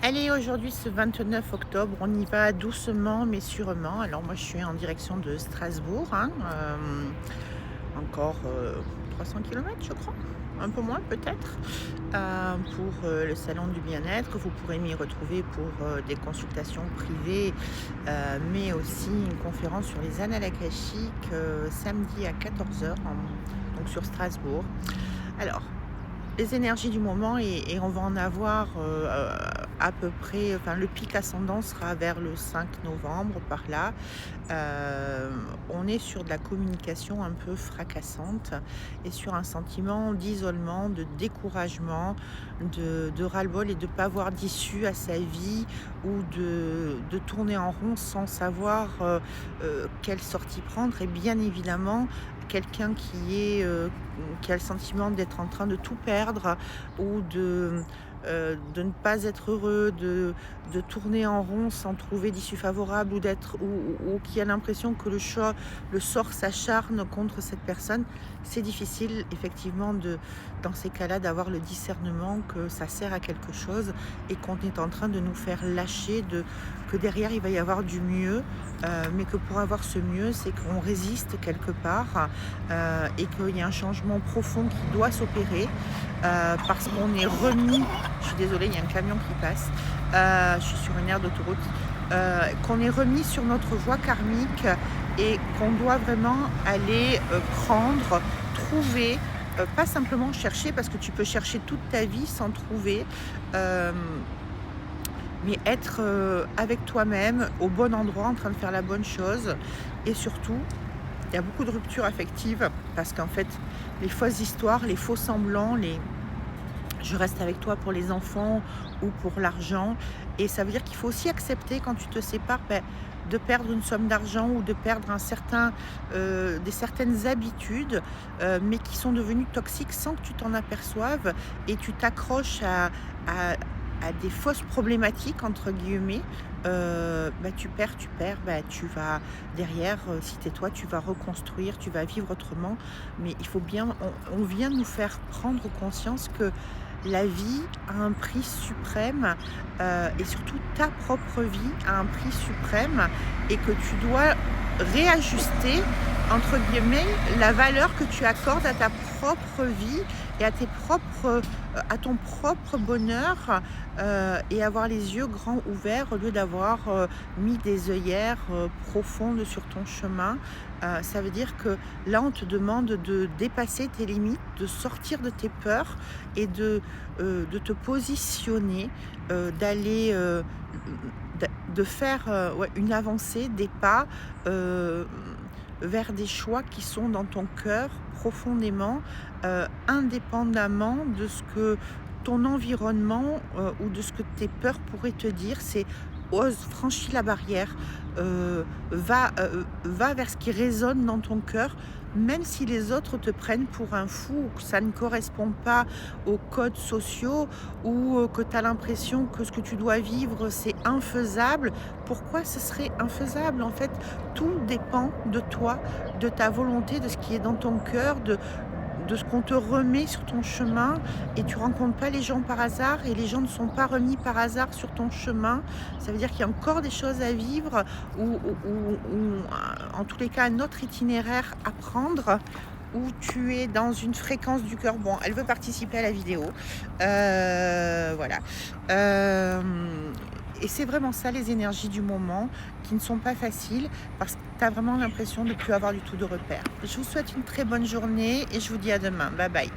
Allez, aujourd'hui, ce 29 octobre, on y va doucement mais sûrement. Alors moi, je suis en direction de Strasbourg, hein, encore 300 km, je crois, un peu moins peut-être, pour le salon du bien-être. Vous pourrez m'y retrouver pour des consultations privées, mais aussi une conférence sur les annales akashiques samedi à 14h, donc sur Strasbourg. Alors, les énergies du moment et on va en avoir à peu près, enfin le pic ascendant sera vers le 5 novembre par là. On est sur de la communication un peu fracassante et sur un sentiment d'isolement, de découragement, de ras-le-bol et de ne pas voir d'issue à sa vie ou de tourner en rond sans savoir quelle sortie prendre. Et bien évidemment, quelqu'un qui a le sentiment d'être en train de tout perdre ou de ne pas être heureux, de tourner en rond sans trouver d'issue favorable ou qui a l'impression que le sort s'acharne contre cette personne, c'est difficile effectivement dans ces cas-là d'avoir le discernement que ça sert à quelque chose et qu'on est en train de nous faire lâcher, que derrière il va y avoir du mieux, mais que pour avoir ce mieux, c'est qu'on résiste quelque part et qu'il y a un changement profond qui doit s'opérer parce qu'on est remis, je suis désolée, il y a un camion qui passe, je suis sur une aire d'autoroute, qu'on est remis sur notre voie karmique et qu'on doit vraiment aller prendre, trouver, pas simplement chercher, parce que tu peux chercher toute ta vie sans trouver, mais être avec toi-même, au bon endroit, en train de faire la bonne chose. Et surtout, il y a beaucoup de ruptures affectives parce qu'en fait, les fausses histoires, les faux semblants, je reste avec toi pour les enfants ou pour l'argent. Et ça veut dire qu'il faut aussi accepter quand tu te sépares de perdre une somme d'argent ou de perdre des certaines habitudes, mais qui sont devenues toxiques sans que tu t'en aperçoives et tu t'accroches à des fausses problématiques entre guillemets. Tu perds, tu vas derrière, si t'es toi, tu vas reconstruire, tu vas vivre autrement. Mais il faut bien, on vient nous faire prendre conscience que la vie a un prix suprême, et surtout ta propre vie a un prix suprême et que tu dois réajuster, entre guillemets, la valeur que tu accordes à ta propre vie et à ton propre bonheur, et avoir les yeux grands ouverts au lieu d'avoir mis des œillères profondes sur ton chemin. Ça veut dire que là, on te demande de dépasser tes limites, de sortir de tes peurs et de te positionner, d'aller, de faire ouais, une avancée, des pas vers des choix qui sont dans ton cœur profondément, indépendamment de ce que ton environnement ou de ce que tes peurs pourraient te dire. C'est ose, franchis la barrière, va vers ce qui résonne dans ton cœur, même si les autres te prennent pour un fou ou que ça ne correspond pas aux codes sociaux ou que tu as l'impression que ce que tu dois vivre, c'est infaisable. Pourquoi ce serait infaisable? En fait, tout dépend de toi, de ta volonté, de ce qui est dans ton cœur, de ce qu'on te remet sur ton chemin. Et tu rencontres pas les gens par hasard et les gens ne sont pas remis par hasard sur ton chemin. Ça veut dire qu'il y a encore des choses à vivre ou en tous les cas un autre itinéraire à prendre, où tu es dans une fréquence du cœur. Bon, elle veut participer à la vidéo. Voilà. Et c'est vraiment ça, les énergies du moment, qui ne sont pas faciles, parce que tu as vraiment l'impression de ne plus avoir du tout de repères. Je vous souhaite une très bonne journée et je vous dis à demain. Bye bye.